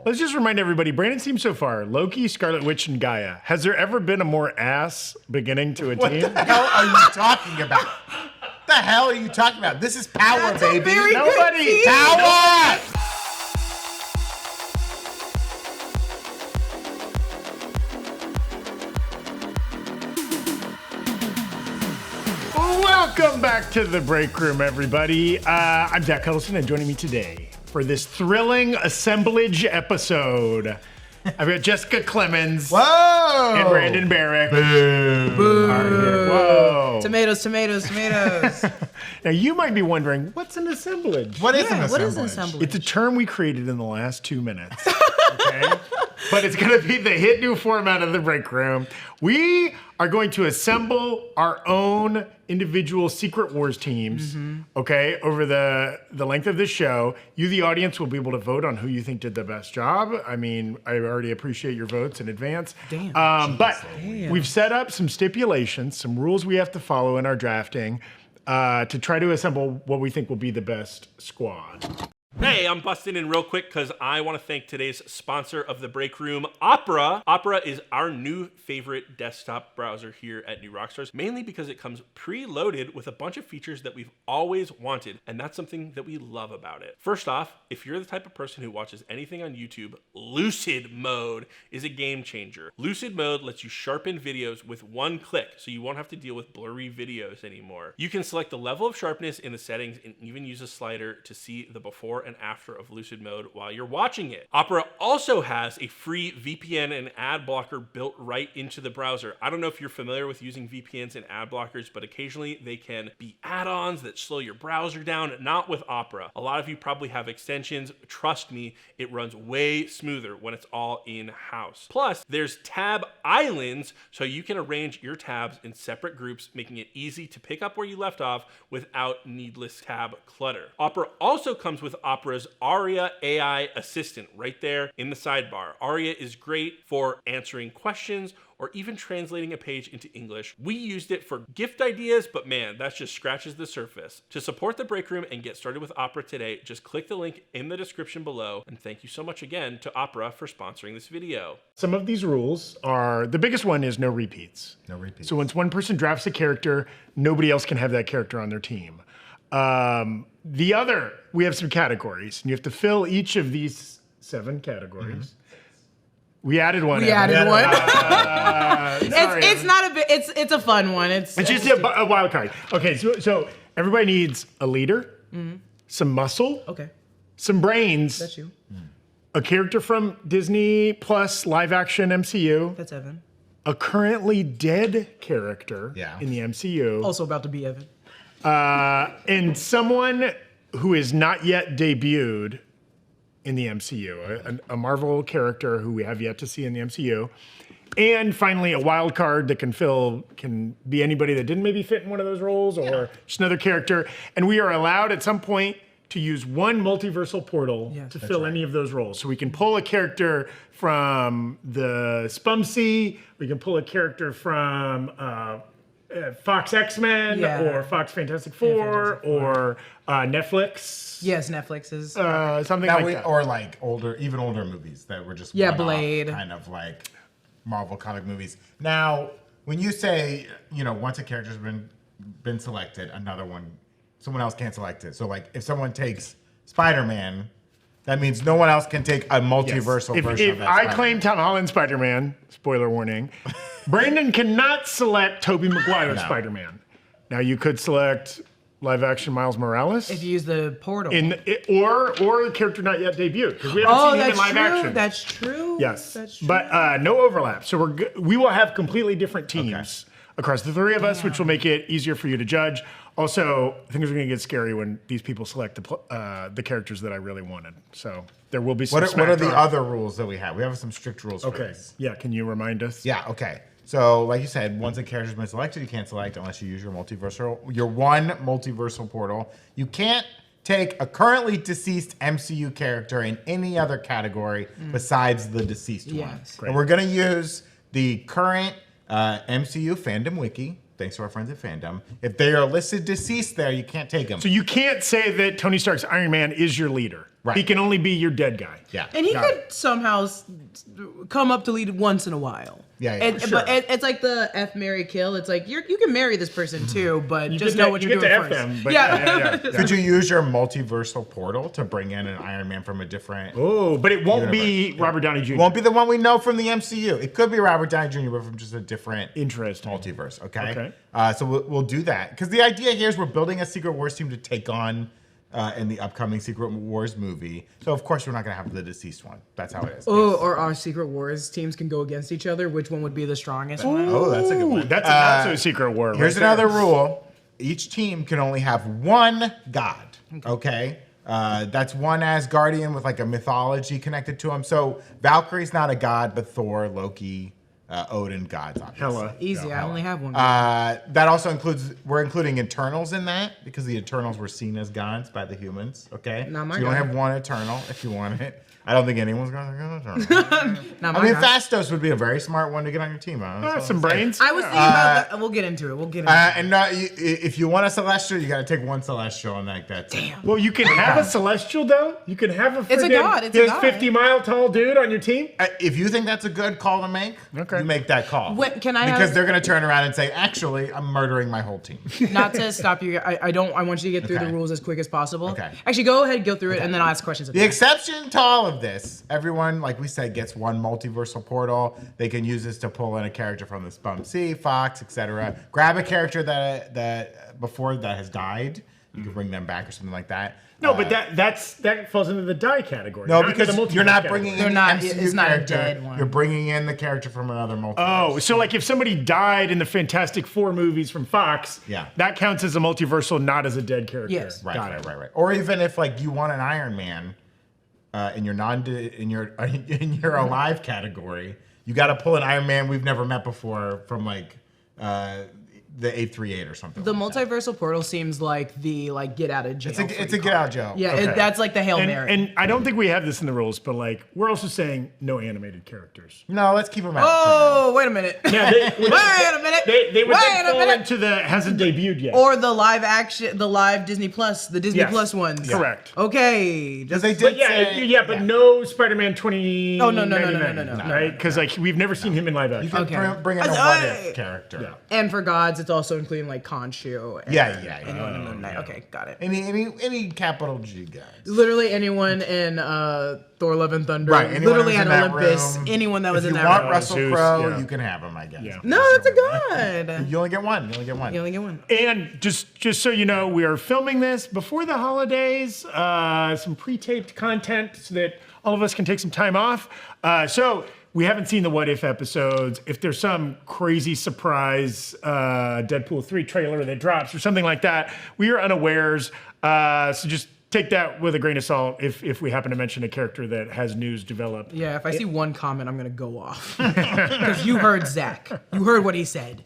Let's just remind everybody, Brandon's team so far, Loki, Scarlet Witch, and Gaia. Has there ever been a more ass beginning to a team? What the hell are you talking about? What the hell are you talking about? This is power, That's baby. Nobody. Power! Welcome back to the Breakroom, everybody. I'm Zach Huddleston, and joining me today for this thrilling assemblage episode, I've got Jessica Clemons. Whoa! And Brandon Barrick. Boo. Are here. Whoa. Tomatoes, tomatoes, tomatoes. Now, you might be wondering, what's an assemblage? What is an What is assemblage? an assemblage? It's a term we created in the last 2 minutes. Okay? But it's going to be the hit new format of the Breakroom. We are going to assemble our own individual Secret Wars teams, okay, over the length of this show. You, the audience, will be able to vote on who you think did the best job. I mean, I already appreciate your votes in advance. Damn. But we've set up some stipulations, some rules we have to follow in our drafting to try to assemble what we think will be the best squad. Hey, I'm busting in real quick because I want to thank today's sponsor of the Breakroom, Opera. Opera is our new favorite desktop browser here at New Rockstars, mainly because it comes preloaded with a bunch of features that we've always wanted, and that's something that we love about it. First off, if you're the type of person who watches anything on YouTube, Lucid Mode is a game changer. Lucid Mode lets you sharpen videos with one click, so you won't have to deal with blurry videos anymore. You can select the level of sharpness in the settings and even use a slider to see the before and after of Lucid Mode while you're watching it. Opera also has a free VPN and ad blocker built right into the browser. I don't know if you're familiar with using VPNs and ad blockers, but occasionally they can be add-ons that slow your browser down. Not with Opera. A lot of you probably have extensions. Trust me, it runs way smoother when it's all in-house. Plus, there's tab islands, so you can arrange your tabs in separate groups, making it easy to pick up where you left off without needless tab clutter. Opera also comes with Opera's Aria AI assistant right there in the sidebar. Aria is great for answering questions or even translating a page into English. We used it for gift ideas, but man, that just scratches the surface. To support the Breakroom and get started with Opera today, just click the link in the description below. And thank you so much again to Opera for sponsoring this video. Some of these rules are, the biggest one is no repeats. No repeats. So once one person drafts a character, nobody else can have that character on their team. The other, we have some categories, and you have to fill each of these 7 categories. We added one. We added one. Sorry, It's not a bit. It's a fun one. It's just a wild card. Okay, so everybody needs a leader, some muscle, okay. some brains, That's you. a character from Disney Plus live action MCU, That's Evan. a currently dead character in the MCU. Also about to be Evan. And someone who is not yet debuted in the MCU, a Marvel character who we have yet to see in the MCU. And finally, a wild card that can be anybody that didn't maybe fit in one of those roles or just another character. And we are allowed at some point to use one multiversal portal to fill any of those roles. So we can pull a character from the Spumsy, we can pull a character from Fox X-Men or Fox Fantastic Four or Netflix. Yes, Netflix is something like that. Or like even older movies that were just Blade, kind of like Marvel comic movies. Now, when you say, once a character's been selected, someone else can't select it. So like if someone takes Spider-Man, that means no one else can take a multiversal version of that. If I claim Tom Holland Spider-Man, spoiler warning, Brandon cannot select Tobey Maguire Spider-Man. Now you could select live-action Miles Morales if you use the portal, or a character not yet debuted because we haven't seen him in live action. That's true. Yes, that's true. But no overlap. So we will have completely different teams across the 3 of us, which will make it easier for you to judge. Also, things are going to get scary when these people select the characters that I really wanted. So there will be some. What are the other rules that we have? We have some strict rules for this. Yeah, can you remind us? Yeah, okay. So, like you said, once a character's been selected, you can't select unless you use your one multiversal portal. You can't take a currently deceased MCU character in any other category besides the deceased one. Great. And we're going to use the current MCU fandom wiki. Thanks to our friends at Fandom. If they are listed deceased there, you can't take them. So you can't say that Tony Stark's Iron Man is your leader. Right. He can only be your dead guy. Yeah. And he Got could somehow come up to lead once in a while. Yeah, sure. But it's like the F, marry, kill. It's like you can marry this person too, but You just get know to- what you you're get doing to F first. them, but yeah. Could you use your multiversal portal to bring in an Iron Man from a different? Oh, but it won't be Robert Downey Jr. It won't be the one we know from the MCU. It could be Robert Downey Jr., but from just a different Interesting. multiverse. Okay. Okay. So we'll do that because the idea here is we're building a Secret Wars team to take on in the upcoming Secret Wars movie. So of course we're not gonna have the deceased one. That's how it is. Oh, or our Secret Wars teams can go against each other. Which one would be the strongest one? Oh, that's a good one. That's a not so secret war. Here's right there. another rule: each team can only have one god. Okay. That's one Asgardian with like a mythology connected to him. So Valkyrie's not a god, but Thor, Loki, Odin, gods, obviously. Hella. Easy. I only have one. That also includes, we're including Eternals in that because the Eternals were seen as gods by the humans, okay? Not my so you only god. have one Eternal if you want it. I don't think anyone's going to go Eternal. Not I my mean, god. Fastos would be a very smart one to get on your team. Some brains. I was thinking about that. We'll get into it. We'll get into it. And if you want a Celestial, you got to take one Celestial and like that's it. Well, you can have a celestial though. You can have a. It's a friggin' god, it's a his god. 50-mile tall dude on your team. If you think that's a good call to make, Okay. you make that call. Wait, can I Because have- they're going to turn around and say, actually, I'm murdering my whole team. Not to stop you. I want you to get through Okay. the rules as quick as possible. Okay. Actually, go ahead, go through it, and then I'll ask questions. At The the end. exception to all of this, everyone, like we said, gets one multiversal portal. They can use this to pull in a character from the Spum Sea, Fox, etc. Grab a character that before that has died. You can bring them back or something like that. No, but that falls into the die category. No, not into because the multiverse you're not category. bringing They're in not- the MCU it's not a character. dead one. You're bringing in the character from another multiverse. Oh, so like if somebody died in the Fantastic Four movies from Fox, Yeah. that counts as a multiversal, not as a dead character. Yes. Right, Got right, it. right. Or even if like you want an Iron Man in your in your alive category, you got to pull an Iron Man we've never met before from like the 838 or something. The like that. multiversal portal seems like the get out of jail. It's a get out of jail. Yeah, Okay. that's like the Hail And, Mary. and I don't think we have this in the rules, but like we're also saying no animated characters. No, let's keep them out. oh, wait a minute. Yeah, Wait a minute. They would Wait then a fall minute. into the hasn't debuted yet. Or the live action, the live Disney Plus, the Disney Yes. Plus ones. Correct. Okay. Because Just, they did But yeah, say, but no Spider-Man 20. Oh, no, right? Because like we've never seen him in live You action. can Okay. bring in a what if character. Yeah. and for gods, it's also including like Khonshu. And Yeah. anyone in the night. Okay, got it. Any capital G guys. Literally anyone in Thor: Love and Thunder. Right. anyone Literally who's at in that Olympus. room. Anyone that was if in you that want room. Russell Zeus, Crowe, yeah. you can have him, I guess. Yeah. No, that's a god. You only get one. You only get one. And just so you know, we are filming this before the holidays. Some pre-taped content so that all of us can take some time off. So we haven't seen the What If episodes. If there's some crazy surprise Deadpool 3 trailer that drops or something like that, we are unawares. So just take that with a grain of salt if we happen to mention a character that has news developed. Yeah, if I see one comment, I'm gonna go off. Because you heard Zach. You heard what he said.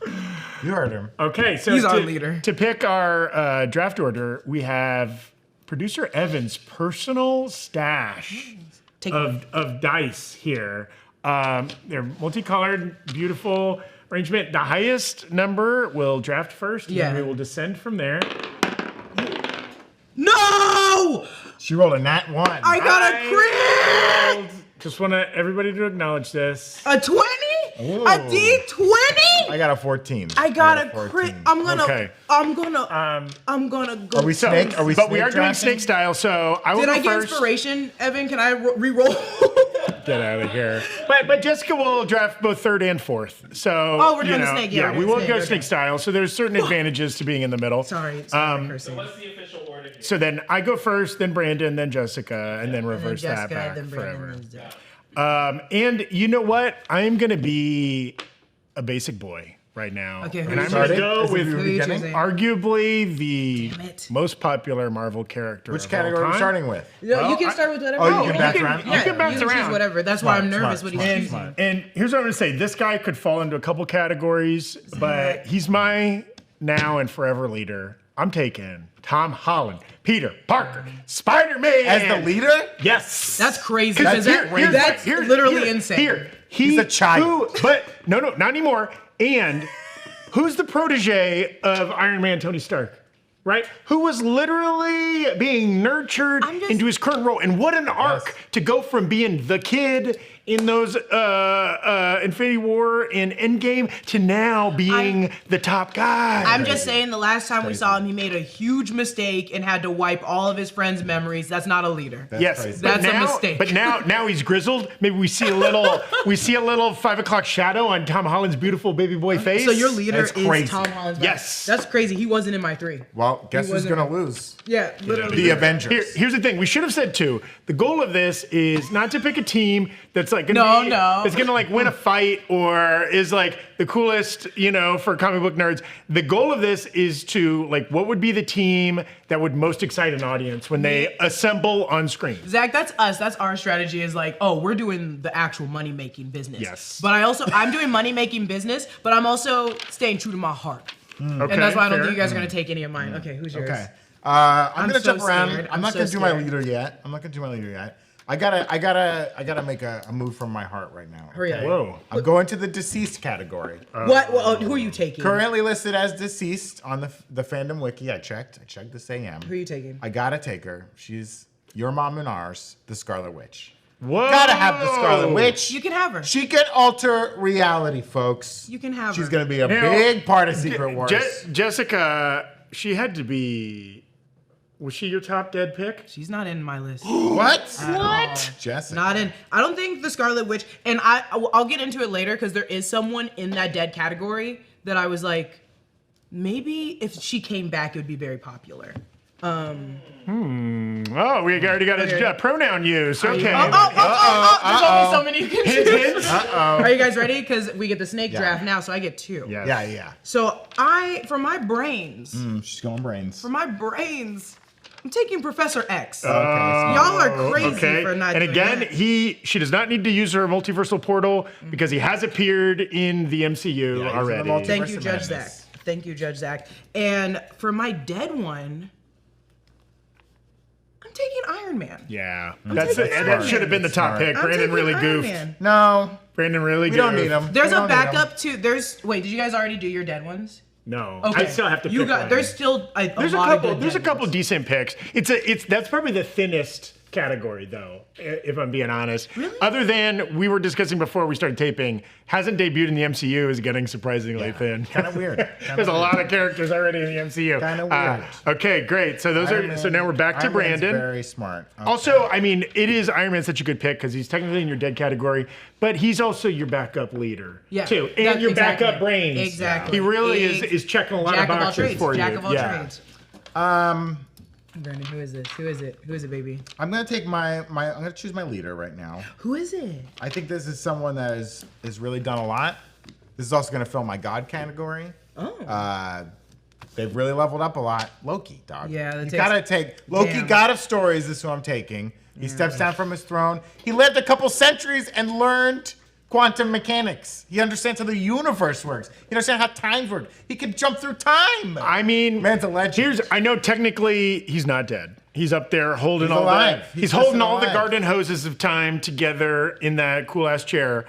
You heard him. Okay, so He's our to, leader. To pick our draft order, we have producer Evan's personal stash Take of dice here. They're multicolored, beautiful arrangement. The highest number will draft first, and then Yeah. we will descend from there. No! She rolled a nat 1. I got a crit! Just want everybody to acknowledge this. A 20? Ooh. A D20? I got a 14. I got a 14. crit. I'm gonna Okay. go. Are we snake? Are we But we snake are doing drafting? snake style, so I will Did go I get first. inspiration, Evan? Can I re-roll? Get out of here. But Jessica will draft both third and fourth. So Oh, we're doing the snake, yeah, Yeah, we're we doing will snake, go okay. snake style. So there's certain advantages to being in the middle. Sorry, cursing. What's the official order here? So then I go first, then Brandon, then Jessica, and then reverse that Jessica, back then forever. Brandon. Then Zach. And you know what? I'm gonna be a basic boy right now, Okay, who and you I'm gonna starting? go Is it with the Who are you beginning? choosing? arguably the Damn it. most popular Marvel character. Which of category all are we time. starting with? No, Well, you can start with whatever. Oh, you want. can bounce around? Yeah, You can bounce choose around. whatever. That's why I'm Smart, nervous smart, what he's smart. choosing. And here's what I'm gonna say: this guy could fall into a couple categories, but he's my now and forever leader. I'm taking Tom Holland, Peter Parker, Spider-Man As the leader? Yes, That's crazy. That's Because that's literally insane. He's a child. but no, not anymore. And who's the protege of Iron Man, Tony Stark? right? Who was literally being nurtured into his current role. And what an arc to go from being the kid in those Infinity War and Endgame to now being the top guy. I'm just saying, the last time we saw him, he made a huge mistake and had to wipe all of his friends' memories. That's not a leader. Yes, crazy. That's a now, mistake. But now he's grizzled. Maybe we see a little 5 o'clock shadow on Tom Holland's beautiful baby boy face. So your leader That's is crazy. Tom Holland's Yes. That's crazy. He wasn't in my 3. Well, guess who's wasn't- gonna lose? Yeah, literally. The Avengers. Here's the thing. We should have said 2. The goal of this is not to pick a team that's like No. It's gonna like win a fight or is like the coolest, for comic book nerds. The goal of this is to like, what would be the team that would most excite an audience when they assemble on screen? Zach, that's us. That's our strategy is like, oh, we're doing the actual money-making business. Yes. But I'm doing money-making business, but I'm also staying true to my heart. Okay, And that's why I don't fair. think you guys are going to take any of mine. Okay, who's yours? Okay. I'm gonna so jump around. scared. I'm I'm not so gonna do my scared. leader yet. I gotta make a move from my heart right now. Hurry up. Whoa. I'm going to the deceased category. What? Well, who are you taking? Currently listed as deceased on the fandom wiki. I checked this AM. Who are you taking? I gotta take her. She's your mom and ours, the Scarlet Witch. Whoa. Gotta have the Scarlet Witch. You can have her. She can alter reality, folks. You can have She's her. gonna be a Now, big part of Secret Wars. Jessica, she had to be. Was she your top dead pick? She's not in my list. What? What? Jessica. Not in. I don't think the Scarlet Witch, and I'll get into it later because there is someone in that dead category that I was like, maybe if she came back, it would be very popular. Oh, we already got a pronoun use. Okay. There's only so many you can choose. Uh-oh. Are you guys ready? Because we get the snake draft now, so I get 2. Yes. Yeah. So for my brains, She's going brains. I'm taking Professor X. Okay. Y'all are crazy Okay. for not And doing again, that. she does not need to use her multiversal portal because he has appeared in the MCU Yeah, he's in the already. multi- Thank you, Multiverse Judge Zach. Madness. Thank you, Judge Zach. And for my dead one, I'm taking Iron Man. Yeah, taking Iron that should have been the top Smart. pick. I'm Brandon taking really Iron goofed. Man. No, Brandon really we goofed. don't need him. There's We a don't need him. backup too. Wait, did you guys already do your dead ones? No, Okay. I still have to You pick got. one. There's still a There's lot a of couple. good There's a dead couple ones. decent picks. That's probably the thinnest category though, if I'm being honest. Really? Other than we were discussing before we started taping, hasn't debuted in the MCU, is getting surprisingly thin. Kind of weird. There's a lot of characters already in the MCU. Kinda weird. Okay, great. So so now we're back to Iron Man's Brandon. very smart. Okay. Also, I mean, it is Iron Man such a good pick because he's technically in your dead category, but he's also your backup leader too, and That- your exactly. backup brains. Exactly. He really is checking a lot Jack of of all boxes trades. for Jack you. of all yeah. trades. Brandon, who is this? Who is it? Who is it, baby? I'm gonna take I'm gonna choose my leader right now. Who is it? I think this is someone that is really done a lot. This is also gonna fill my God category. Oh. They've really leveled up a lot. Loki, dog. Yeah, that you takes- gotta take Loki. Damn. God of Stories is who I'm taking. He steps down from his throne. He lived a couple centuries and learned quantum mechanics. He understands how the universe works. He understands how time works. He can jump through time. I mean, Man's a legend. I know technically he's not dead. He's up there holding He's all alive. He's He's holding just all the alive. garden hoses of time together in that cool ass chair.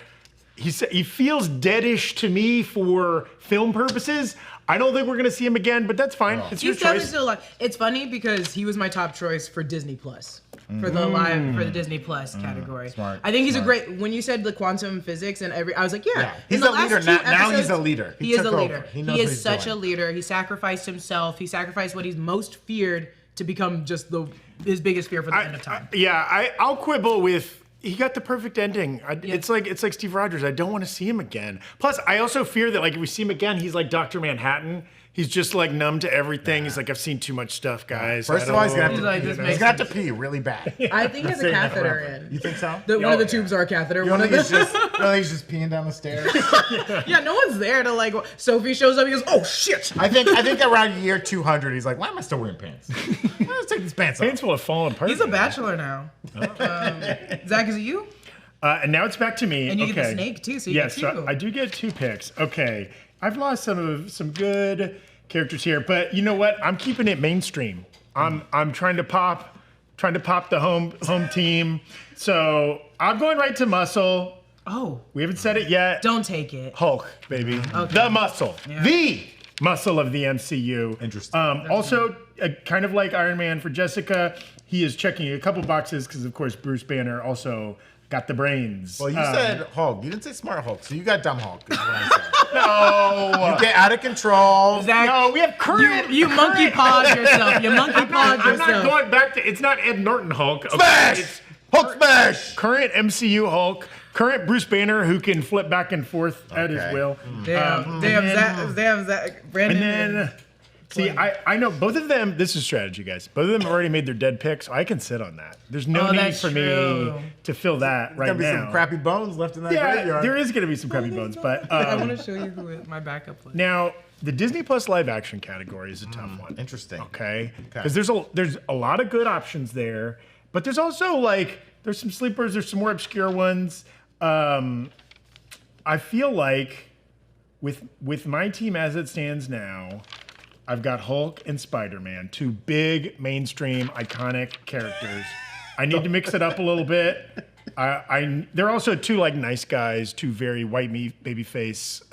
He feels deadish to me for film purposes. I don't think we're gonna see him again, but that's fine. It's your He's definitely choice. still alive. It's funny because he was my top choice for Disney Plus. For the Disney Plus category. Smart, I think he's smart. a great. When you said the quantum physics and I was like, yeah. Yeah, In he's the a leader last two now. Now he's episodes, a leader. He He is took a over. leader. He knows He what is he's such doing. a leader. He sacrificed himself. He sacrificed what he's most feared to become just his biggest fear for the end of time. I'll quibble with. He got the perfect ending. It's like Steve Rogers. I don't want to see him again. Plus, I also fear that like if we see him again, he's like Dr. Manhattan. He's just like numb to everything. He's like, I've seen too much stuff, guys. First of all, he's gonna have He's to, like, this he's makes gonna have to pee really bad. I think he has a Saying that catheter forever. in. You think so? One of the tubes are a catheter. You One don't of think the, he's just peeing down the stairs? yeah, no one's there to like. Sophie shows up. He goes, "Oh shit!" I think around year 200, he's like, why am I still wearing pants? Let's take these pants off. Pants will have fallen apart. He's a bachelor now. Zach, is it you? And now it's back to me. And you get the Okay. snake too, so you Yes, get two. so I do get 2 picks. Okay, I've lost some good characters here, but you know what? I'm keeping it mainstream. I'm trying to pop the home team. So I'm going right to Muscle. Oh, We haven't said it yet. don't take it. Hulk, baby. Okay. The Muscle. Yeah. The muscle of the MCU. Interesting. Also, kind of like Iron Man for Jessica, he is checking a couple boxes because, of course, Bruce Banner also got the brains. Well, you said Hulk. You didn't say smart Hulk, so you got dumb Hulk. Is what I said. no. You get out of control. Zach, No, we have current. you monkey pawed yourself. You monkey pawed I'm not yourself. going back to. It's not Ed Norton Hulk. Okay? Smash! It's Hulk smash! current MCU Hulk. Current Bruce Banner who can flip back and forth at his Okay. will. Damn, Zach, Brandon. And then, see, I know both of them. This is strategy, guys. Both of them have already made their dead picks, so I can sit on that. There's no Oh, need that's for true. me to fill that right There's gonna be now. some crappy bones left in that yeah, graveyard. there is going to be some crappy bones, but I want to show you who my backup was. now the Disney Plus live action category is a tough one. Interesting. Okay, because there's a lot of good options there, but there's also there's some sleepers, there's some more obscure ones. I feel like with my team as it stands now, I've got Hulk and Spider-Man, two big mainstream iconic characters. I need to mix it up a little bit. They're also two nice guys, two very white meat baby face,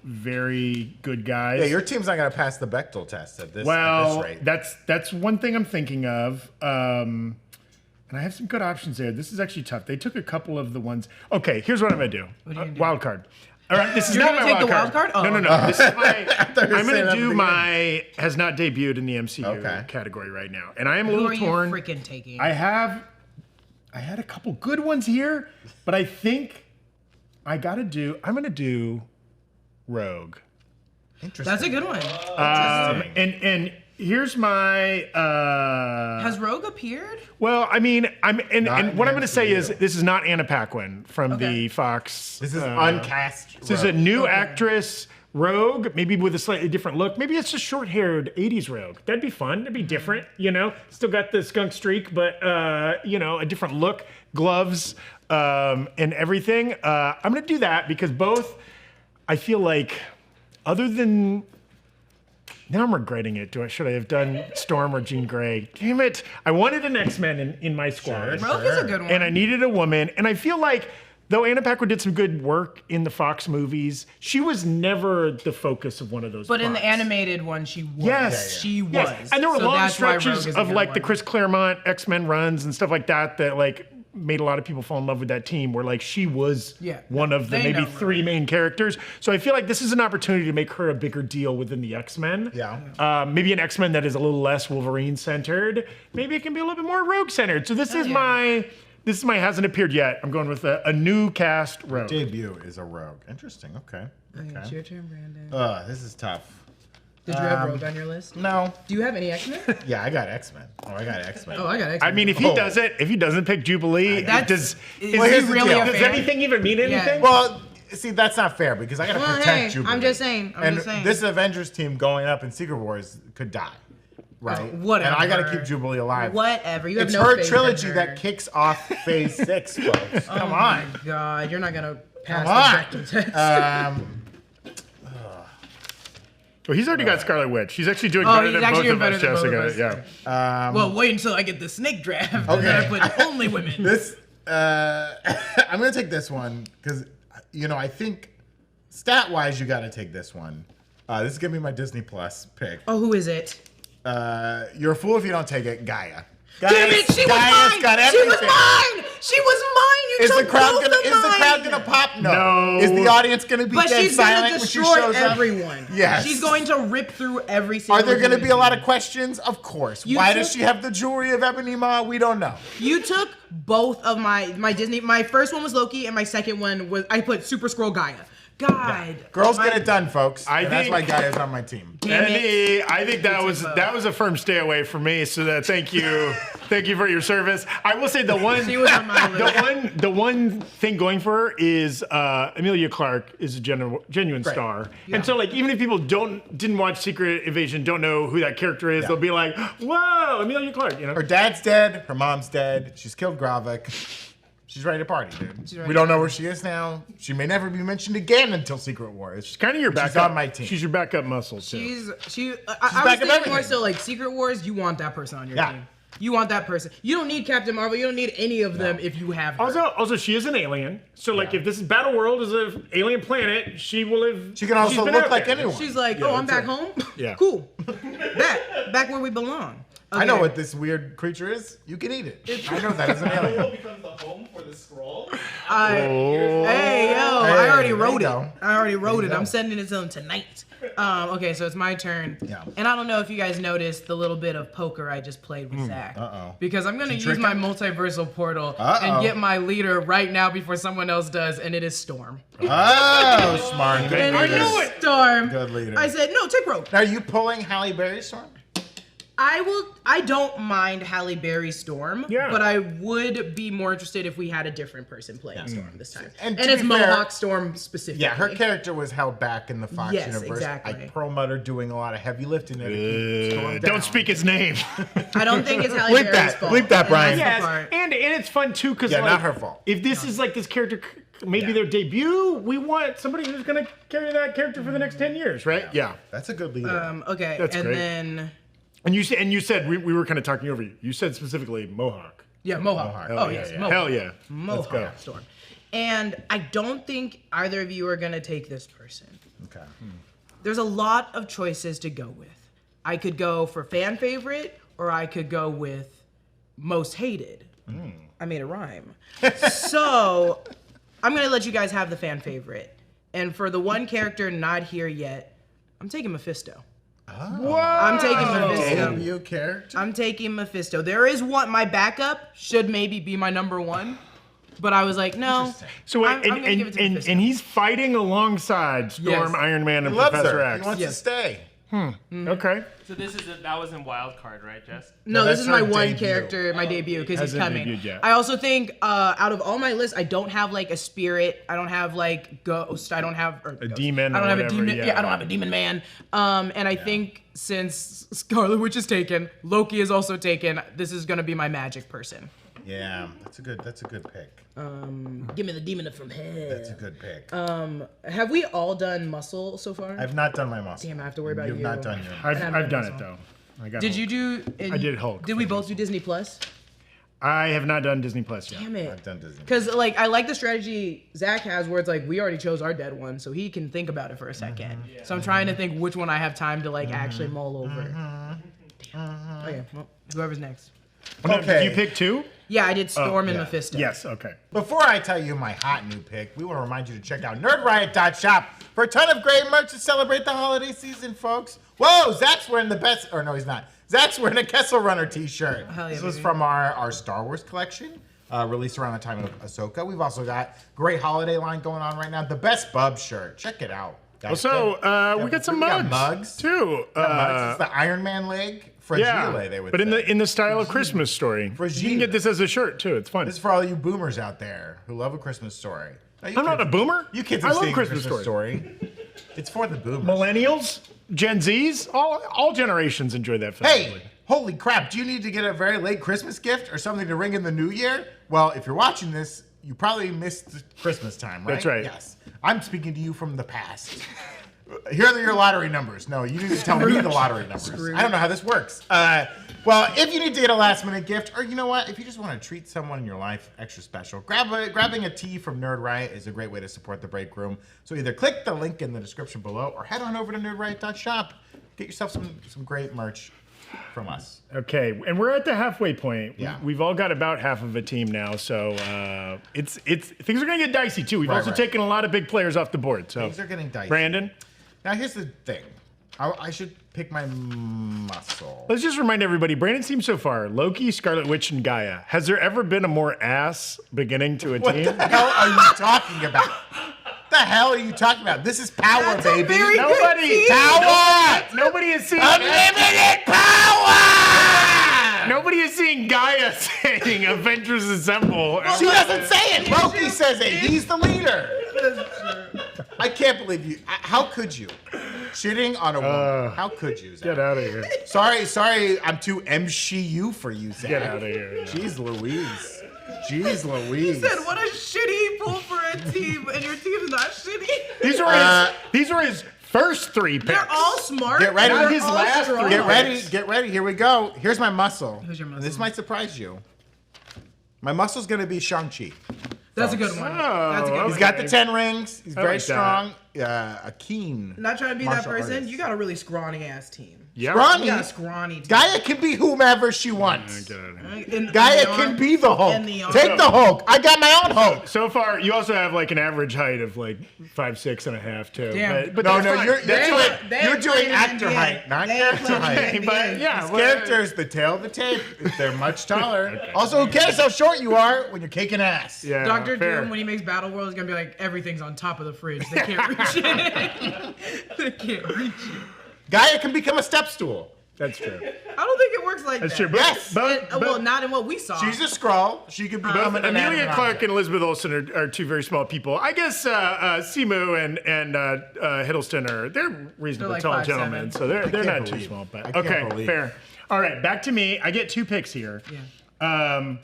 very good guys. Yeah, your team's not gonna pass the Bechdel test at this rate. that's one thing I'm thinking of. And I have some good options there. This is actually tough. They took a couple of the ones. Okay, here's what I'm gonna do. Wild card. All right, this is You're not gonna my take the wild wild card? No, Oh. no. This is my. were I'm saying gonna that do at the my has not debuted in the MCU Okay. category right now, and I am a Who little are you torn. freaking taking? I had a couple good ones here, but I think I'm gonna do Rogue. Interesting. That's a good one. And here's my. Has Rogue appeared? Well, I mean, Not and what I'm in going to say is MCU. this is not Anna Paquin from Okay. the Fox. This is uncast. This is a new actress, Rogue, maybe with a slightly different look. Maybe it's a short-haired 80s Rogue. That'd be fun. That'd be different, Still got the skunk streak, but, a different look, gloves, and everything. I'm going to do that because both, I feel like, other than... Now I'm regretting it. Should I have done Storm or Jean Grey? Damn it. I wanted an X-Men in my squad. Sure. Rogue is a good one. And I needed a woman. And I feel like, though Anna Paquin did some good work in the Fox movies, she was never the focus of one of those But in the plots. animated one, she was. Yes. She was. Yes. And there were So long that's why Rogue stretches is a of good the one. Chris Claremont X-Men runs and stuff like that made a lot of people fall in love with that team where she was Yeah. one of the They maybe know three main characters. So I feel like this is an opportunity to make her a bigger deal within the X-Men. Yeah. Maybe an X-Men that is a little less Wolverine centered. Maybe it can be a little bit more Rogue centered. So this is my hasn't appeared yet. I'm going with a new cast Rogue. Debut is a Rogue. Interesting. Okay. It's your turn, Brandon. This is tough. Did you have Rogue on your list? No. Do you have any X-Men? Yeah, I got X-Men. I got X-Men. Oh, I got X-Men. I mean, if he doesn't pick Jubilee, That's- is Well, here's the really deal. a does fan? anything even mean anything? Well, see, that's not fair because I got to Well, protect hey, Jubilee. I'm just saying. I'm and just saying. this Avengers team going up in Secret Wars could die, right? Whatever. And I got to keep Jubilee alive. Whatever. You have It's no her faith in trilogy her. that kicks off Phase 6, folks. Come on. Oh my God, you're not gonna pass Come the Bechdel test. Well, he's already got Scarlet Witch. He's actually doing Oh, better he's than actually both of doing us, better than both Jessica. of us. Yeah. Well, wait until I get the snake draft. And then I put only women. This, I'm going to take this one because, I think stat-wise, you got to take this one. This is going to be my Disney Plus pick. Oh, who is it? You're a fool if you don't take it, Gaia. Damn it! She was Gaia's mine. got She was everything. mine. She was mine. You Is the took crowd both gonna? of Is the crowd mine. gonna pop? No. No. Is the audience gonna be But dead she's gonna silent when she destroy shows everyone. up? Yes. She's going to rip through every single. Are there gonna be a human lot being. of questions? Of course. You Why does took- she have the jewelry of Ebony Maw? We don't know. You took both of my Disney. My first one was Loki, and my second one was I put Super Scroll Gaia. God, Girls get it done, folks. I And that's why think- Gaia's on my team. Damn it. I think that was a firm stay away from me. So thank you for your service. I will say the one She was on my list. the one thing going for her is Emilia Clarke is a genuine star, and so even if people didn't watch Secret Invasion, don't know who that character is, they'll be like, whoa, Emilia Clarke, Her dad's dead. Her mom's dead. She's killed Gravik. She's ready to party, dude. ready We don't know where she is now. She may never be mentioned again until Secret Wars. She's kind of your backup. She's on my team. She's your backup muscle too. I was back of thinking more everything. so Secret Wars. You want that person on your team. You want that person. You don't need Captain Marvel. You don't need any of them if you have her. Also, she is an alien. So, like, if this is Battle World is an alien planet, she will have. She can also she's been look out like there. anyone. She's like, Yeah, oh, I'm that's back it. home? Yeah. Cool. Back where we belong. I know Okay. what this weird creature is. You can eat it. I know that as an alien. becomes the home for the scroll. Hey, yo, I Hey, already there wrote you it. go. I already wrote it. go. I'm sending it to them tonight. Okay, so it's my turn. Yeah. And I don't know if you guys noticed the little bit of poker I just played with Zach. uh-oh. Because I'm going to She use my tricking? multiversal portal Uh-oh. and get my leader right now before someone else does, and it is Storm. Oh, smart. Good And leader. it is Storm. Good leader. I said, no, take rope. Now, are you pulling Halle Berry's Storm? I don't mind Halle Berry Storm, Yeah. but I would be more interested if we had a different person playing Storm this time. And And to it's be fair- Mohawk Storm specifically. Yeah, her character was held back in the Fox Yes, universe. exactly. I Perlmutter doing a lot of heavy lifting there to keep Storm down. Don't speak his name. I don't think it's Halle Bleep Berry's that. fault. Bleep that, And Brian. that's the Yes, part. and it's fun too because Yeah, like, not her fault. If this is like this character, maybe Yeah. their debut, we want somebody who's gonna carry that character for the next 10 years, right? Yeah. That's a good leader. Okay, That's and great. then And you said we were kind of talking over you. You said specifically Mohawk. yeah, Mohawk. Mohawk. Oh Hell yes, yeah. Mohawk. Hell yeah. Let's go. Mohawk Storm. And I don't think either of you are gonna take this person. Okay. There's a lot of choices to go with. I could go for fan favorite, or I could go with most hated. I made a rhyme. So I'm gonna let you guys have the fan favorite. And for the one character not here yet, I'm taking Mephisto. Whoa! I'm taking Mephisto. Debut character. I'm taking Mephisto. There is one. My backup should maybe be my number one, but I was like, no. Interesting. So wait, I'm gonna give it to Mephisto. and he's fighting alongside Storm, Yes. Iron Man, He and loves Professor her. X. He wants Yes. to stay. Okay. So that was in Wild Card, right, Jess? No, that's this is my her one debut. character, my debut, because he's Hasn't coming. debuted yet. I also think out of all my lists, I don't have like a spirit. I don't have like ghost. I don't have A demon I don't or have a whatever, demon. yeah. I don't have a demon man. And I think since Scarlet Witch is taken, Loki is also taken. This is gonna be my magic person. Yeah, that's a good pick. Give me the demon from hell. That's a good pick. Have we all done muscle so far? I've not done my muscle. Damn, I have to worry about You've you. not done yours. I've done it though. I got Did Hulk. you do? I did Hulk Did we for both do Disney Plus? I have not done Disney Plus yet. Damn it. I've done Disney. Because like I like the strategy Zach has, where it's like we already chose our dead one, so he can think about it for a 2nd. So I'm trying to think which one I have time to like actually mull over. Damn. Okay, well, whoever's next. Now, Okay. Did you pick two? Yeah, I did Storm and yeah. Mephisto. Yes. Okay. Before I tell you my hot new pick, we want to remind you to check out nerdriot.shop for a ton of great merch to celebrate the holiday season, folks. Whoa, Zach's wearing the best, or no, he's not. Zach's wearing a Kessel Runner t-shirt. Hell yeah, This was baby. from our Star Wars collection, released around the time of Ahsoka. We've also got great holiday line going on right now. The Best Bub shirt. Check it out. guys. Also, we got some mugs, mugs too. Mugs. It's the Iron Man leg. Fragile, they would but say. in the style of Christmas Story. You Fragile. can get this as a shirt too. It's fun. This is for all you boomers out there who love A Christmas Story. Now, you I'm not a kids- boomer. You kids I are love seeing Christmas Christmas Story. Story. It's for the boomers. Millennials, Gen Zs, all generations enjoy that film. Hey, holy crap. Do you need to get a very late Christmas gift or something to ring in the new year? Well, if you're watching this, you probably missed the Christmas time, right? That's right. Yes. I'm speaking to you from the past. Here are your lottery numbers. No, you need to tell me the lottery numbers. I don't know how this works. Well, if you need to get a last minute gift, or you know what, if you just want to treat someone in your life extra special, grabbing a tee from Nerd Riot is a great way to support the break room. So either click the link in the description below or head on over to nerdriot.shop. Get yourself some great merch from us. Okay, and we're at the halfway point. Yeah. We've all got about half of a team now, so it's things are gonna get dicey too. We've Right, also right. taken a lot of big players off the board. So Things are getting dicey. Brandon, Now here's the thing. I should pick my muscle. let's just remind everybody. Brandon's team so far: Loki, Scarlet Witch, and Gaia. Has there ever been a more ass beginning to a What team? the hell are you talking about? The hell are you talking about? This is power, That's a baby. very good Nobody, team. Power! nobody is seeing. Unlimited power! Nobody is seeing Gaia saying "Avengers Assemble." She doesn't say it. Loki says it. He's the leader. I can't believe you. How could you? Shitting on a woman. How could you, Zach? Get out of here! Sorry, I'm too MCU for you, Zach. Get out of here! Yeah. Jeez Louise. Jeez Louise. Said, what a shitty pull for a team, and your team's not shitty. These are his first 3 picks. They're all smart. Get ready. They're His all last strong. Get ready. Get ready. Here we go. Here's my muscle. Who's your muscle? This might surprise you. My muscle's gonna be Shang-Chi. That's a good one. That's a good Oh, one. He's got the 10 rings. He's very like that. strong. A keen. Not trying to be that martial person. artist. You got a really scrawny ass team. Yep. Scrawny. You got a scrawny team. Gaia can be whomever she wants. Get out of here. In Gaia the can arm- be the Hulk. in the arm. Take the Hulk. I got my own Hulk. So far, you also have like an average height of like 5'6.5" too. Damn. But No, that's no, fine. you're They doing ain't- they you're ain't doing playing in actor NBA. height, not They ain't character playing in height. NBA. But yeah, These well, characters, the tail of the tape, they're much taller. Also, who cares how short you are when you're kicking ass? Yeah, Dr. fair. Doom, when he makes Battle World, is gonna be like everything's on top of the fridge. They can't reach it. They can't reach it. Gaia can become a step stool. That's true. I don't think it works like That's that. true. But, Yes. Well, not in what we saw. She's a Skrull. She can become an Amelia inanimate Clark object. and Elizabeth Olsen are 2 very small people. I guess Simu and Hiddleston they're reasonably like tall 5'7". gentlemen, so they're can't not too believe. small. I But can't okay, believe. fair. All right, back to me. I get 2 picks here. Yeah.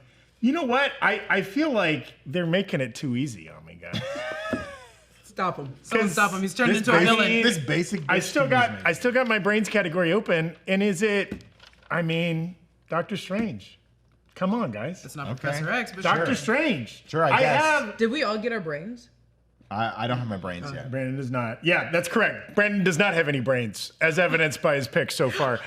You know what? I feel like they're making it too easy on me, guys. Stop him. Someone 'Cause stop him. He's turned This into a basic- villain. This basic. I bitch still confused me. got my brains category open, and is it? I mean, Doctor Strange. Come on, guys. It's not Okay. Professor X, but Doctor sure. Strange. Sure, I guess. have. Did we all get our brains? I don't have my brains yet. Brandon does not. Yeah, that's correct. Brandon does not have any brains, as evidenced by his picks so far.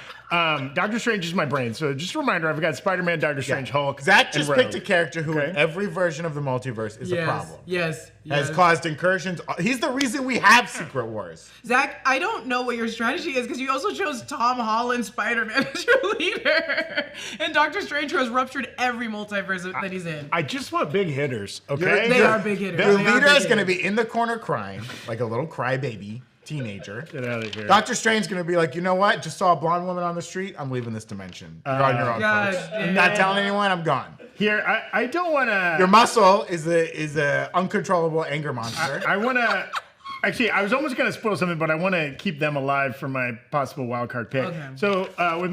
Doctor Strange is my brain. So just a reminder, I've got Spider-Man, Doctor Strange, Hulk, Zach and just Rogue. picked a character who, in Okay. every version of the multiverse, is a problem. Yes. Has caused incursions. He's the reason we have Secret Wars. Zach, I don't know what your strategy is because you also chose Tom Holland Spider-Man as your leader. And Doctor Strange, who has ruptured every multiverse that he's in. I just want big hitters, okay? They are big hitters. Your They are leader big is going to hitters. be in the corner crying, like a little crybaby teenager. Get out of here. Doctor Strange is going to be like, you know what? Just saw a blonde woman on the street. I'm leaving this dimension. You're on your own, God folks. damn. Not telling anyone. I'm gone. Here, I don't want Your to. muscle is a uncontrollable anger monster. I want to. Actually, I was almost going to spoil something, but I want to keep them alive for my possible wild card pick. Okay. So with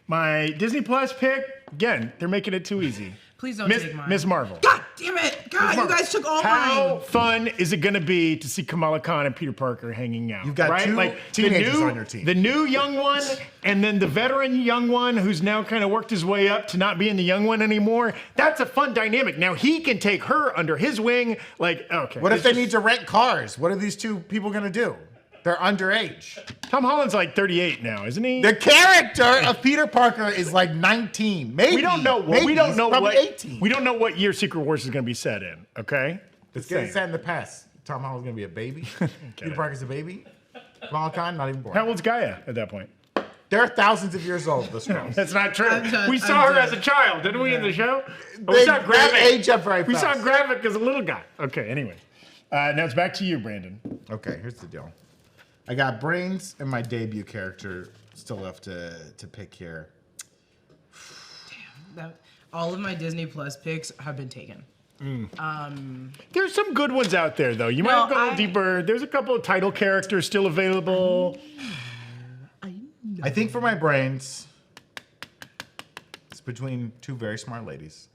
my Disney Plus pick, again, they're making it too easy. Please don't take mine. Miss Marvel. God damn it. God, you guys took all How mine. fun is it going to be to see Kamala Khan and Peter Parker hanging out? You've got right? two the teenagers new, on your team. The new young one, and then the veteran young one who's now kind of worked his way up to not being the young one anymore. That's a fun dynamic. Now he can take her under his wing. Like, okay. What if it's they just- need to rent cars? What are these two people going to do? They're underage. Tom Holland's like 38 now, isn't he? The character of Peter Parker is like 19. Maybe. we don't know. Maybe. We don't He's know probably what. 18. We don't know what year Secret Wars is going to be set in. Okay. It's getting set in the past. Tom Holland's going to be a baby. Peter Parker's a baby. Kamala Khan, not even born. How old's Gaia at that point? They're thousands of years old, the Skrulls. That's not true. I'm done. We I'm saw her done. as a child, didn't we, in the show? They age up very We saw fast. Gravik as a little guy. Okay, anyway. Now it's back to you, Brandon. Okay, here's the deal. I got brains and my debut character still left to pick here. All of my Disney Plus picks have been taken. There's some good ones out there, though. You might No, have gone deeper. There's a couple of title characters still available. I think for my brains, it's between 2 very smart ladies.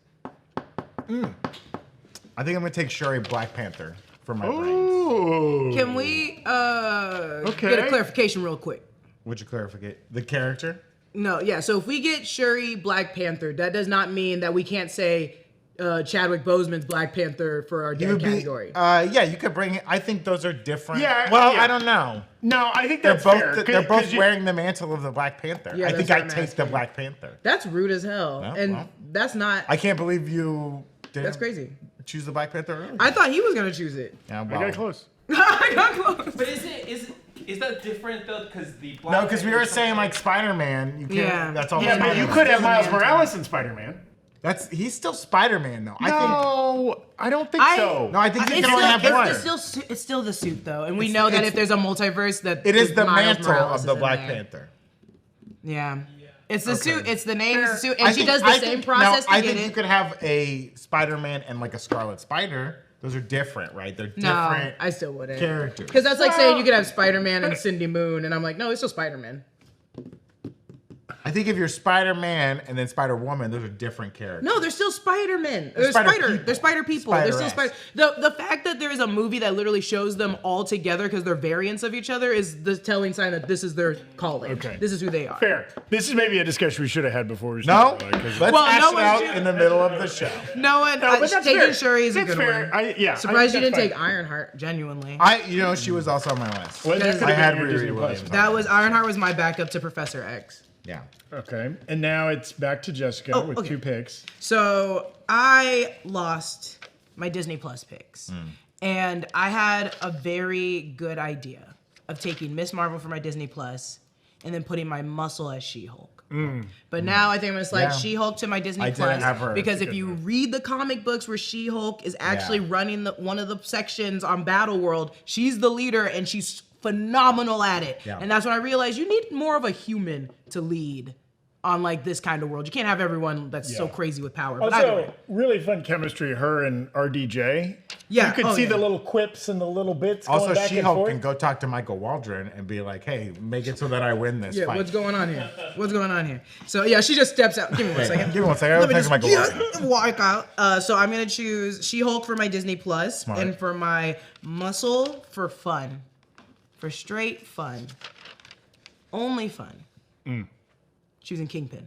I think I'm going to take Shuri Black Panther for my brains. Ooh. Can we get Okay. a clarification real quick? Would you clarify the character? No, yeah. So if we get Shuri Black Panther, that does not mean that we can't say Chadwick Boseman's Black Panther for our You dead would be, category. yeah, you could bring it. I think those are different. Yeah, Well, yeah. I don't know. No, I think They're that's fair. both they're both 'cause you- wearing the mantle of the Black Panther. Yeah, I think that's I what I'm take the asking. Black Panther. That's rude as hell, Yeah, and well. that's not. I can't believe you didn't That's crazy. choose the Black Panther earlier. I thought he was gonna choose it. Yeah, I well. got close. I got close. But is that different though? Because the Black No, because we were Panther saying something- like Spider-Man. You can't. Yeah. That's all. Yeah, But you could have Miles Morales in Spider-Man. He's still Spider-Man though. I think. No, I don't think so. No, I think you It's can only have one. it's still the suit though, and we know that it's- if there's a multiverse, that It is the Miles mantle Morales of the is in Black there. Panther. Yeah. It's the suit. It's the name. It's the suit, I and she think- does the I same think- process now, I to get think you it. could have a Spider-Man and like a Scarlet Spider. Those are different, right? They're No, different I still wouldn't. characters. Because that's like saying you could have Spider-Man and Cindy Moon, and I'm like, no, it's still Spider-Man. I think if you're Spider-Man and then Spider-Woman, those are different characters. No, they're still Spider-Men. They're Spider Spider. people. They're Spider people. They're still Spider-esque. Spider. The fact that there is a movie that literally shows them all together because they're variants of each other is the telling sign that this is their calling. Okay. This is who they are. Fair. This is maybe a discussion we should have had before we No? started. like, 'cause- Let's Well, hash no it one's out doing- in the middle of the show. No one. No, but that's taking fair. Shuri is a That's good fair. one. Surprised you that's didn't take fine. Ironheart. Genuinely. She was also on my list. Well, that Because could I have had been your Riri Disney Plus. Williams. That was Ironheart was my backup to Professor X. Yeah. Okay. And now it's back to Jessica Oh, with okay. 2 picks. So I lost my Disney Plus picks, and I had a very good idea of taking Miss Marvel for my Disney Plus, and then putting my muscle as She-Hulk. But now I think I'm gonna slide Yeah. She-Hulk to my Disney I didn't Plus have her. because That's a if good you move. read the comic books where She-Hulk is actually Yeah. running one of the sections on Battle World, she's the leader and she's phenomenal at it. Yeah. And that's when I realized you need more of a human to lead on like this kind of world. You can't have everyone that's so Yeah. crazy with power. But either way. Also, really fun chemistry, her and RDJ. Yeah, You could oh, see yeah. the little quips and the little bits Also, going back and She-Hulk forth. can go talk to Michael Waldron and be like, hey, make it so that I win this Yeah, fight. what's going on here? What's going on here? So yeah, she just steps out. Give me one second. Give me one second. I Let me gotta just talk to Michael Waldron. walk out. So I'm gonna choose She-Hulk for my Disney Plus, Smart. and for my muscle for fun, for straight fun, only fun. Choosing Kingpin.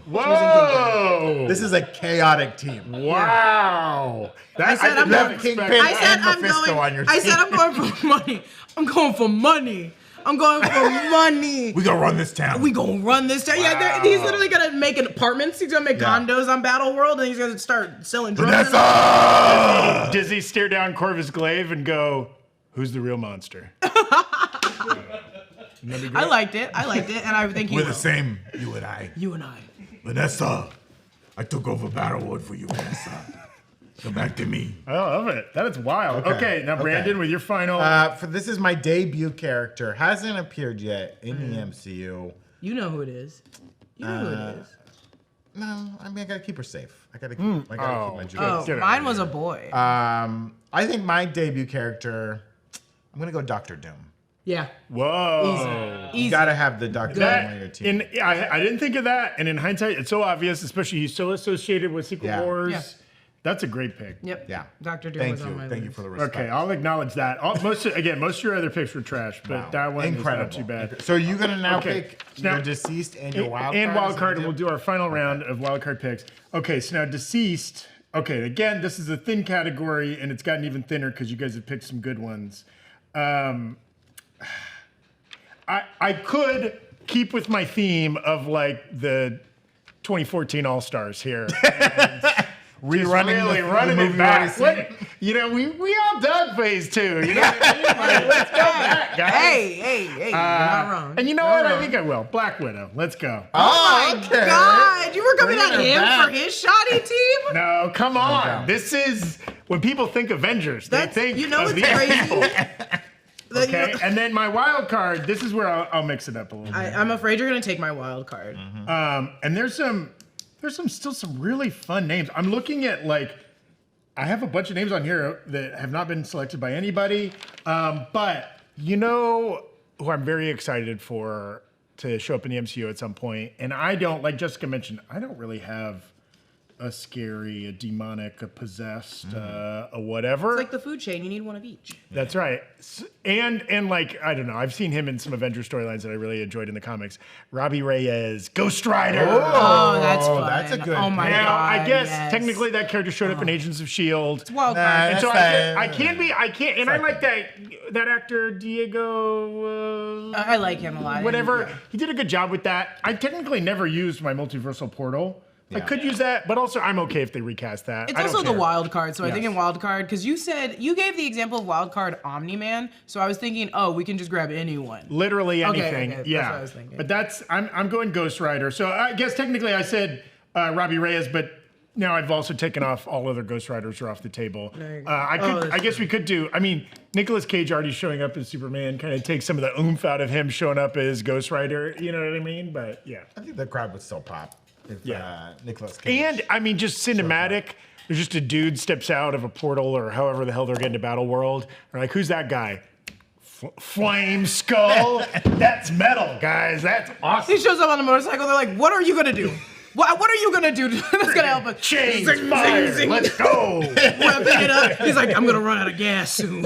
Whoa! This is a chaotic team. Wow! I said did I'm not going. expect Kingpin. I said and I'm Mephisto going. on your I said team. I'm going for money. I'm going for money. I'm going for money. We gonna run this town. We gonna run this town. Yeah, he's literally gonna make apartments. He's gonna make Yeah. condos on Battle World, and he's gonna start selling drugs. and all. Vanessa! Does he stare down Corvus Glaive and go, "Who's the real monster?" I liked it, and I think he We're will. the same, you and I. You and I. Vanessa, I took over Battlewood for you, Vanessa. Come back to me. I love it. That is wild. Okay, now Brandon, with your final. This is my debut character. Hasn't appeared yet in the MCU. You know who it is. You know who it is. No, I mean I gotta keep her safe. I gotta keep my Oh, jewels. Get out mine of was here. a boy. I think my debut character. I'm gonna go Doctor Doom. yeah. Whoa! Easy. You gotta have the Doctor Doom on your team. I didn't think of that, and in hindsight, it's so obvious. Especially he's so associated with Secret Yeah. Wars. Yeah. That's a great pick. Yep. Yeah. Dr. Doom Thank was you. on my Thank you list. for the respect. Okay, I'll acknowledge that. Most of your other picks were trash, but Wow. that one Incredible. is not too bad. So you're gonna now Okay. pick Now- your deceased and your wild and card, wild is card, that and what we'll do our final round of wild card picks. Okay, so now deceased. Okay, again, this is a thin category, and it's gotten even thinner because you guys have picked some good ones. I could keep with my theme of like the 2014 All Stars here. Rerunning really the running movie it we back. already What, you know, we all done phase 2. You know what I mean? Like, let's go back, guys. Hey, you're not wrong. And you know what? I think I will. Black Widow. Let's go. Oh, Oh my God, you were coming at Bringing her him back. for his shoddy team? No, come on. Okay. This is when people think Avengers. They That's, think you know of what's the crazy? people. That you Okay, know- and then my wild card. This is where I'll mix it up a little bit. I'm afraid you're gonna take my wild card. And there's still some really fun names. I'm looking at like, I have a bunch of names on here that have not been selected by anybody. But you know who I'm very excited for to show up in the MCU at some point. And I don't, like Jessica mentioned, I don't really have a scary, a demonic, a possessed, a whatever. It's like the food chain. You need one of each. That's right. And like, I don't know, I've seen him in some Avengers storylines that I really enjoyed in the comics. Robbie Reyes, Ghost Rider. Oh, that's fun. that's a good Oh my pick. Now, God. I guess yes. technically that character showed up in Agents of S.H.I.E.L.D. Wild Nah, card. And so That's I fine. can't, and I like that actor, Diego, I like him a lot. whatever. Yeah. He did a good job with that. I technically never used my multiversal portal. I could use that, but also I'm okay if they recast that. It's I don't also the care. wild card, so I think Yes. in wild card, because you gave the example of wild card Omni-Man, so I was thinking, oh, we can just grab anyone. Literally anything. okay, that's Yeah. what I was thinking. But I'm going Ghost Rider. So I guess technically I said Robbie Reyes, but now I've also taken off all other Ghost Riders are off the table. There you go. I guess we could do. I mean, Nicolas Cage already showing up as Superman kind of takes some of the oomph out of him showing up as Ghost Rider. You know what I mean? But yeah. I think the crowd would still pop if Yeah. Nicolas Cage. And I mean, just cinematic. There's just a dude steps out of a portal or however the hell they're getting to Battle World. They're like, who's that guy? Flame skull. That's metal, guys. That's awesome. He shows up on a motorcycle. They're like, "What are you gonna do? What are you gonna do that's gonna help us?" Chains, Zing, fire. zing, zing. Let's go. Wrapping it up. He's like, "I'm gonna run out of gas soon."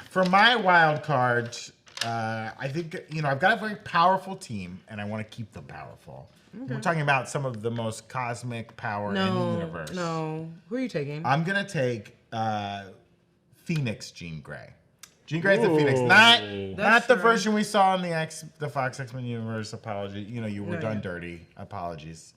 For my wild card, I think, I've got a very powerful team, and I want to keep them powerful. We're talking about some of the most cosmic power in the universe. No. Who are you taking? I'm going to take Phoenix Jean Grey. Jean Grey's the Phoenix. Not the version we saw in the Fox X-Men universe. Apology. You were done dirty. Apologies.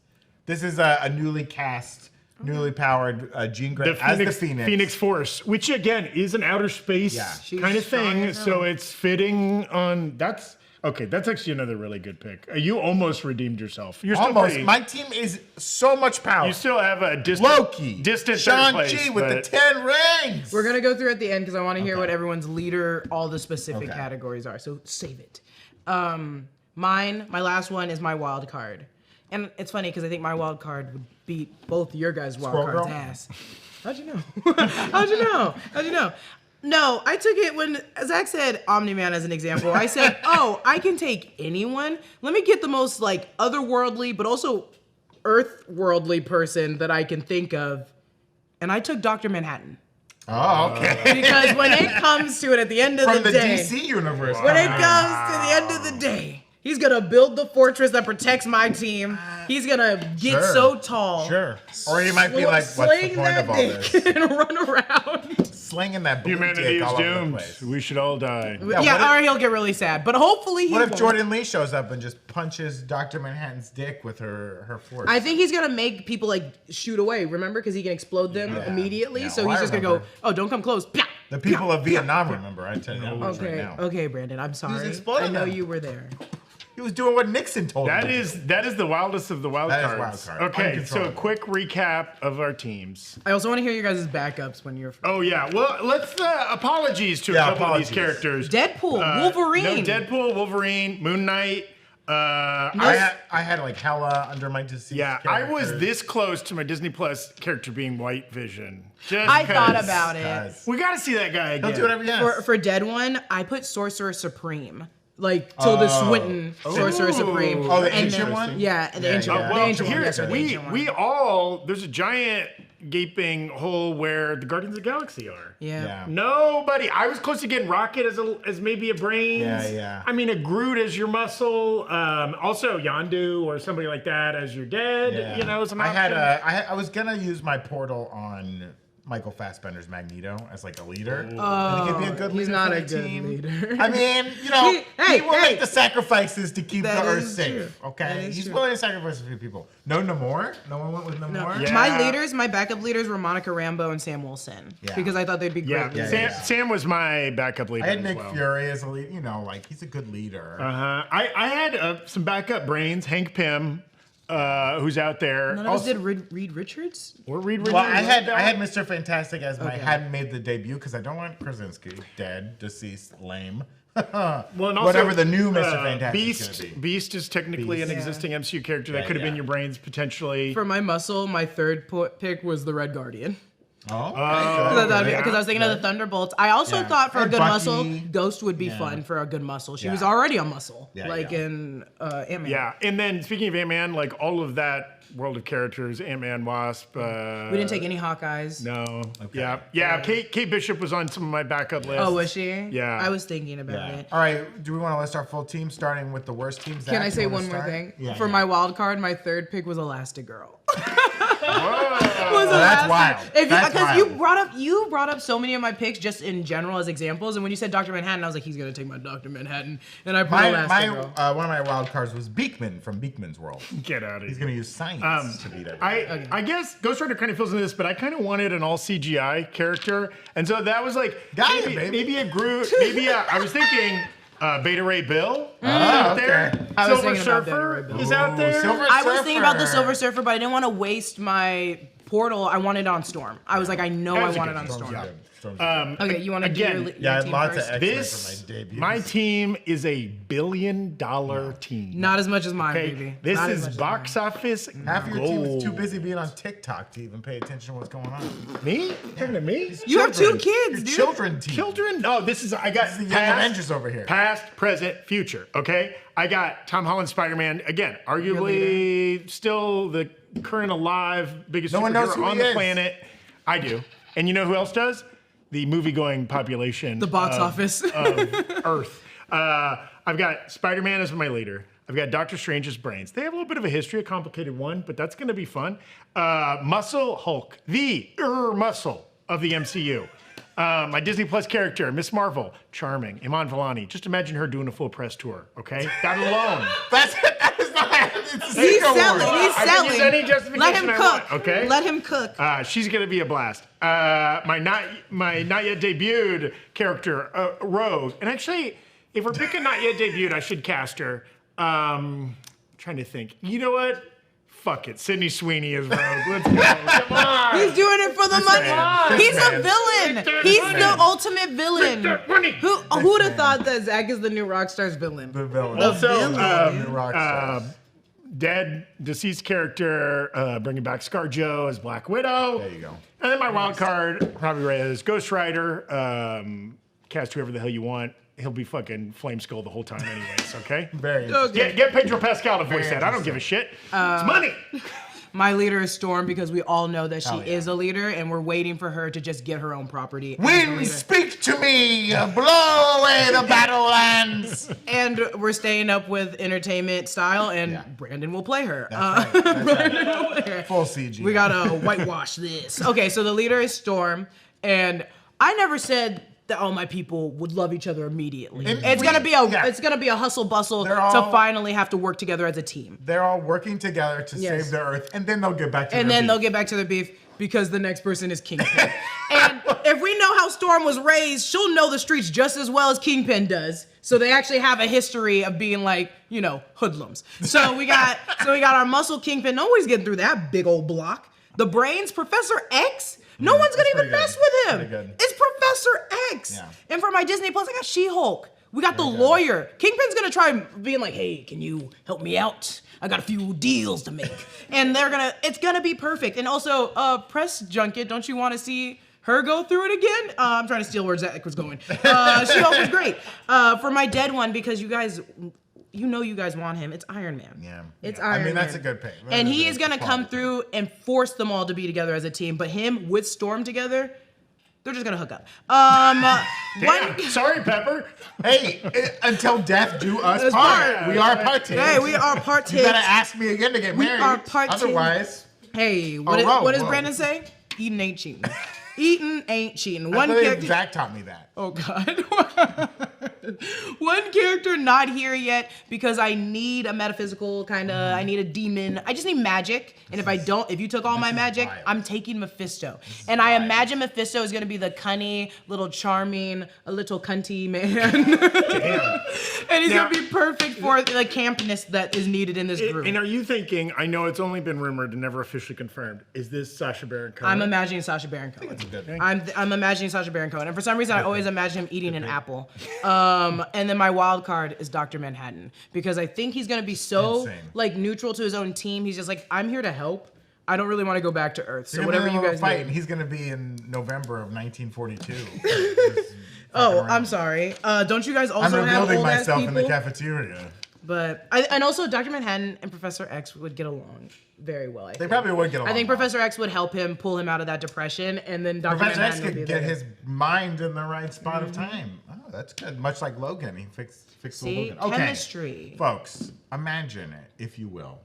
This is a newly cast, newly powered Jean Grey as the Phoenix. Phoenix Force, which again is an outer space kind of thing. So it's fitting on that's actually another really good pick. You almost redeemed yourself. You're still Almost. pretty, My team is so much power. you still have a distant Loki, distant third place, Shang-Chi with the but- 10 rings. We're gonna go through at the end because I want to hear what everyone's leader, all the specific categories are. So save it. My last one is my wild card, and it's funny because I think my wild card would beat both your guys' wild Squirrel cards' Girl? ass. How'd you know? How'd you know? No, I took it when Zach said Omni-Man as an example. I said, oh, I can take anyone. Let me get the most like otherworldly, but also earth-worldly person that I can think of. And I took Dr. Manhattan. Oh, okay. Because when it comes to it at the end of From the day, DC universe. when it comes to the end of the day, he's gonna build the fortress that protects my team. He's gonna get Sure. so tall. Sure. Or he might be like, what's the sling point that of all dick this? and run around. Slinging that blue Humanity dick is all over the doomed. place. We should all die. Yeah, what if- or he'll get really sad. But hopefully he What if won't. Jordan Lee shows up and just punches Dr. Manhattan's dick with her force? I think he's gonna make people like shoot away. Remember, because he can explode them immediately. Yeah, So well, he's I just gonna go, remember. "Oh, don't come close." Pah! The people of Vietnam remember. I tell you that much right Okay, now. okay, Brandon. I'm sorry. exploding I know them. you were there. He was doing what Nixon told him. That is the wildest of the wild That is cards. wild card. Okay, so a Uncontrollable. quick recap of our teams. I also want to hear your guys' backups when you're. Oh yeah, well let's apologies to a couple of these characters. Deadpool, Wolverine. No, Deadpool, Wolverine, Moon Knight. I had like hella under my disease. Yeah, I was this close to my Disney Plus character being White Vision. Just I thought 'cause about it. We got to see that guy again. He'll do whatever he has. For Dead One, I put Sorcerer Supreme. Like Tilda Swinton, Sorcerer Supreme. Oh, the And ancient then- one? Yeah, and the Yeah, ancient yeah. one. Well, The ancient one. here Yes, sir, the ancient one. we all there's a giant gaping hole where the Guardians of the Galaxy are. Yeah. Yeah. Nobody. I was close to getting Rocket as maybe a brains. Yeah. I mean, a Groot as your muscle. Also, Yondu or somebody like that as your dead. Yeah. You know, some I was gonna use my portal on Michael Fassbender's Magneto as like a leader. I think he'd be a good leader. he's not for a the good team. leader. I mean, he will make the sacrifices to keep That the Earth is safe. true. That Okay, is he's true. willing to sacrifice a few people. No Namor. No one went with Namor. Yeah. My backup leaders were Monica Rambeau and Sam Wilson. Yeah. Because I thought they'd be great Yeah, leaders. Sam was my backup leader. I had as Nick well. Fury as a lead. Like he's a good leader. I had some backup brains. Hank Pym, who's out there. None of us did Reed Richards? Or Reed Well, Richards. I had Mr. Fantastic as my hadn't made the debut because I don't want Krasinski dead, deceased, lame. Well, and also, Whatever the new Mr. Fantastic is Beast. gonna be. Beast is technically an Beast. existing MCU character that Yeah, could have been yeah. your brains potentially. For my muscle, my third pick was the Red Guardian. Oh, Because I yeah. was thinking of the Thunderbolts. I also Yeah. thought for a Or good Bucky. muscle, Ghost would be fun for a good muscle. She Yeah. was already a muscle, Yeah, like yeah. in Ant-Man. Yeah, and then speaking of Ant-Man, like all of that world of characters, Ant-Man, Wasp. We didn't take any Hawkeyes. No. Yeah. Kate Bishop was on some of my backup lists. Oh, was she? Yeah. I was thinking about Yeah. it. All right. Do we want to list our full team, starting with the worst team? Zach, Can I you say wanna one more start? thing? Yeah, For yeah. my wild card, my third pick was Elastigirl. that's wild. That's Because wild. you brought up so many of my picks just in general as examples, and when you said Dr. Manhattan, I was like, he's gonna take my Dr. Manhattan, and I put Elastigirl. One of my wild cards was Beekman from Beekman's World. Get out of He's here. going to use science to beat everybody. I guess Ghost Rider kind of fills into this, but I kind of wanted an all CGI character, and so that was like Got it, baby. maybe a Groot, I was thinking Beta Ray Bill okay. out there. I was Silver thinking about Beta Ray Surfer Bill. is out there. Silver I was thinking about the Surfer. Silver Surfer, but I didn't want to waste my Portal, I wanted it on Storm. I was like, I know I That was a want it good on choice. Storm. Yeah. Okay, you want to do again, your Yeah, I had team lots first? of X-Men This, for my debut. my team is a $1 billion team. Not as much as mine, Okay, baby. this Not as is much as box office Half of your team is too gold. busy being on TikTok to even pay attention to what's going on. Me? You talking to me? You have 2 Children. kids, Your dude. children team. Children? No, this is I got This is the Young Avengers over here. Past, present, future. Okay, I got Tom Holland, Spider-Man. Again, arguably still the current alive biggest No one knows superhero who on he the is. planet. I do, and you know who else does? The movie-going population. The box of office. Earth. I've got Spider-Man as my leader. I've got Doctor Strange's brains. They have a little bit of a history, a complicated one, but that's going to be fun. Muscle Hulk, the muscle of the MCU. My Disney Plus character, Miss Marvel, charming. Iman Vellani. Just imagine her doing a full press tour, okay? That alone. That is not. It's a He's secret selling. word. He's I can use selling. any justification Let him I cook. want, okay? Let him cook. She's gonna be a blast. My not yet debuted character, Rogue. And actually, if we're picking not yet debuted, I should cast her. Trying to think. You know what? Fuck it. Sydney Sweeney is Rogue. Let's go. Come on. He's doing it for the money. man. He's This a man. villain. He's the ultimate villain. that money. Who'd have thought that Zach is the new Rockstars villain? The villain. Also, villain. New Rockstars. dead, deceased character, bringing back ScarJo as Black Widow. There you go. And then my wild card, probably right as Ghost Rider. Cast whoever the hell you want. He'll be fucking Flame Skull the whole time anyways, okay? Very interesting. Get Pedro Pascal to voice that. I don't give a shit. It's money. My leader is Storm because we all know that she Hell yeah. is a leader, and we're waiting for her to just get her own property. as a Wind, leader. speak to me. Blow away the battlelands. And we're staying up with entertainment style, and Yeah. Brandon will play her. That's right. That's right. Full CG. We gotta whitewash this. Okay, so the leader is Storm, and I never said that all my people would love each other immediately. It's gonna be a hustle bustle They're to all- finally have to work together as a team. They're all working together to Yes. save the Earth, and then they'll get back to And their then beef. they'll get back to their beef because the next person is Kingpin. And if we know how Storm was raised, she'll know the streets just as well as Kingpin does. So they actually have a history of being like, you know, hoodlums. So we got our muscle Kingpin. Nobody's getting through that big old block. The brains, Professor X. No one's gonna even pretty good. mess with him. Pretty good. It's Professor X. Yeah. And for my Disney Plus, I got She-Hulk. We got the lawyer. Kingpin's gonna try being like, hey, can you help me out? I got a few deals to make. And it's gonna be perfect. And also, press junket, don't you wanna see her go through it again? I'm trying to steal where Zach was going. She-Hulk was great. For my dead one, because you guys want him. It's Iron Man. Yeah. It's Yeah. Iron Man. I mean, that's a good pick. That And is he a is going to come quality through and force them all to be together as a team. But him with Storm together, they're just going to hook up. Damn. Sorry, Pepper. Hey, until death do us Us part. part. We are parties. Hey, we are part You better takes. ask me again to get We married. are parties. Otherwise, Hey, row, what does whoa. Brandon say? Eating ain't cheating. Eating ain't cheating. I One believe character. Zach taught me that. Oh God. One character not here yet because I need a metaphysical kind of. I need a demon. I just need magic. And if you took all my magic, wild. I'm taking Mephisto. And I imagine Mephisto is gonna be the cunny, little charming, a little cunty man. Damn. And he's Now- gonna be perfect for the campness that is needed in this group. And are you thinking, I know it's only been rumored and never officially confirmed, is this Sacha Baron Cohen? I'm imagining Sacha Baron Cohen. good. I'm imagining Sacha Baron Cohen, and for some reason I always imagine him eating an apple. And then my wild card is Dr. Manhattan because I think he's gonna be so Insane. like neutral to his own team. He's just like, I'm here to help. I don't really want to go back to Earth. So You're whatever gonna you have a guys fight, do. and he's gonna be in November of 1942. Oh, I'm sorry. Don't you guys I'm also have rebuilding old ass myself in the people? cafeteria. But and also Dr. Manhattan and Professor X would get along very well. I They think. probably would get along. I think well. Professor X would help him pull him out of that depression, and then Dr. Professor X Manhattan would be could get there. his mind in the right spot of time. Oh, that's good. Much like Logan, he fixed See? Logan. Okay, Chemistry. folks, imagine it, if you will,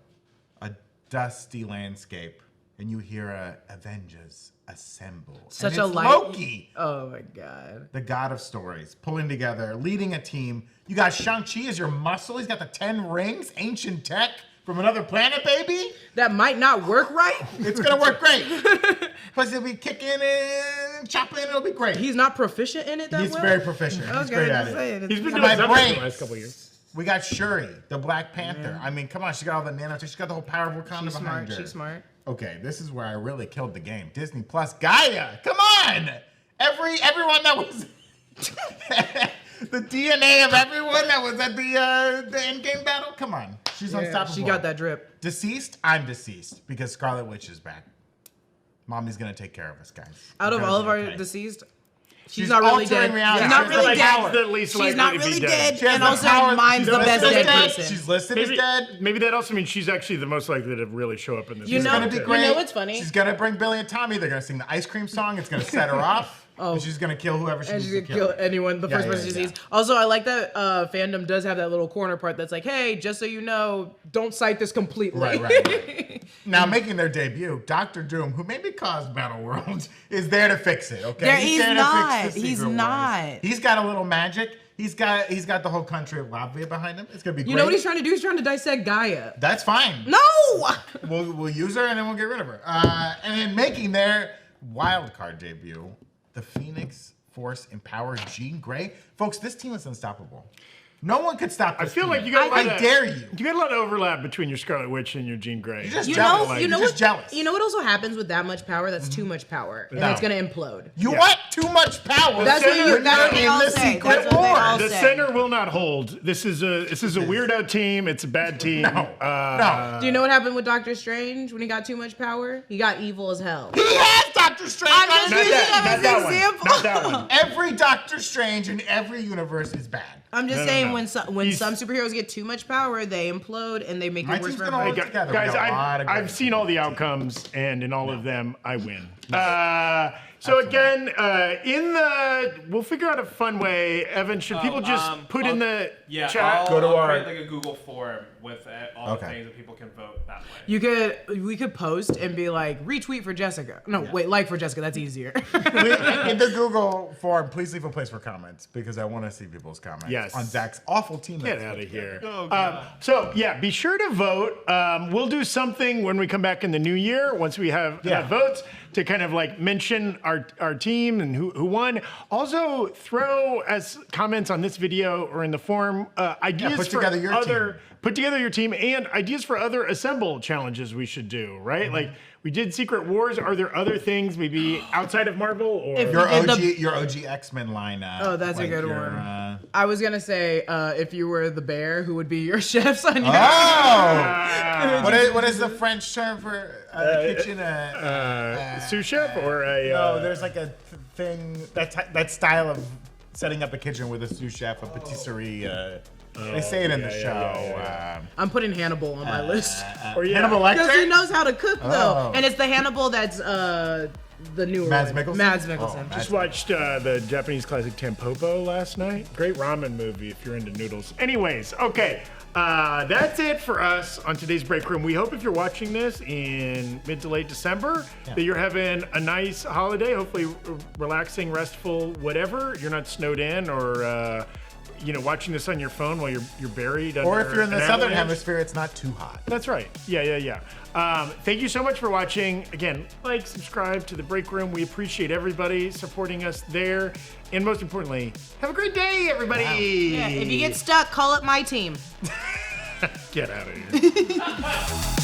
a dusty landscape, and you hear a Avengers assemble. Such and a it's light- Loki, Oh my God. the god of stories, pulling together, leading a team. You got Shang-Chi as your muscle. He's got the 10 rings, ancient tech from another planet, baby. That might not work right. It's gonna work great. Plus, he'll be kicking and chopping. It'll be great. He's not proficient in it that He's well. very proficient. I was He's great gonna at say it. it. He's been So doing my something for brains. the last couple of years. We got Shuri, the Black Panther. I mean, come on, she got all the nanotech. She got the whole power of Wakanda She's behind smart. her. She's smart. Okay, this is where I really killed the game. Disney Plus, Gaia. Come on, everyone that was the DNA of everyone that was at the Endgame battle. Come on, she's unstoppable. She got that drip. Deceased. I'm deceased because Scarlet Witch is back. Mommy's gonna take care of us, guys. Out of We're all of gonna our be okay. deceased, she's not really altering dead. reality. She's not She's really like dead. the least She's likely not to be really dead. dead, She has and the also power- mine's she's the best listed as dead person. She's listed as dead. Maybe that also means she's actually the most likely to really show up in this. You It's know- gonna be you great. know what's funny? She's gonna bring Billy and Tommy. They're gonna sing the ice cream song. It's gonna set her off. And she's gonna kill whoever she And needs she's to gonna kill. kill anyone, the Yeah, first yeah, person she yeah. sees. Also, I like that fandom does have that little corner part that's like, hey, just so you know, don't cite this completely. Right. Now making their debut, Doctor Doom, who maybe caused Battle World, is there to fix it. Okay, Yeah, he's there to not. fix the He's Secret Wars. not. He's got a little magic. He's got the whole country of Latvia behind him. It's gonna be great. You know what he's trying to do? He's trying to dissect Gaia. That's fine. No! We'll use her and then we'll get rid of her. And then making their wild card debut, the Phoenix Force Empowered Jean Grey. Folks, this team is unstoppable. No one could stop I this feel team. like you got. I dare you. You got a lot of overlap between your Scarlet Witch and your Jean Grey. You're just You jealous. know, You're what? just jealous. You know what also happens with that much power? That's too much power, and No. it's gonna implode. You want too much power. That's what you- when that's you're what they in all the say. Secret That's what they all Wars. The say. center will not hold. This is a weirdo team. It's a bad team. No. Do you know what happened with Doctor Strange when he got too much power? He got evil as hell. He has Doctor Strange. I'm on just his using team. him as an example. Not that one. Every Doctor Strange in every universe is bad. I'm just No, saying no. when He's- some superheroes get too much power, they implode and they make My it worse team's for gonna everybody. hold together. We Guys, got a lot of I've great seen all the outcomes, and in all of them, I win. So again, we'll figure out a fun way. Evan, should people just put in the chat? I'll our- create like a Google form with all Okay. the things that people can vote that way. We could post and be like retweet for Jessica. No, wait, like for Jessica. That's easier. In the Google form, please leave a place for comments because I want to see people's comments Yes. on Zach's awful team. Get out of here. God. So yeah, be sure to vote. We'll do something when we come back in the new year once we have enough votes to kind of like mention our team and who won. Also, throw as comments on this video or in the forum ideas put for together your other. team. Put together your team and ideas for other assemble challenges we should do. Right, like we did Secret Wars. Are there other things maybe outside of Marvel or? If Your did OG, your OG X-Men lineup. Oh, that's a like good your, one. I was gonna say if you were the bear, who would be your chefs on your? Oh! what is the French term for kitchen? Sous chef or a? No, there's like a thing that style of setting up a kitchen with a sous chef, a patisserie. They say it in the show. I'm putting Hannibal on my list or Hannibal because he Lecter. knows how to cook though, Oh. and it's the Hannibal that's the newer Mads one. Mikkelsen? Mads Mikkelsen. Oh, Just watched the Japanese classic Tampopo last night. Great ramen movie if you're into noodles. Anyways, okay. That's it for us on today's break room. We hope if you're watching this in mid to late December that you're having a nice holiday, hopefully relaxing, restful, whatever. You're not snowed in or watching this on your phone while you're buried. Or under if you're in the an southern avalanche. hemisphere, it's not too hot. That's right. Yeah. Thank you so much for watching. Again, like, subscribe to the Break Room. We appreciate everybody supporting us there. And most importantly, have a great day, everybody. Yeah, if you get stuck, call up my team. Get out of here.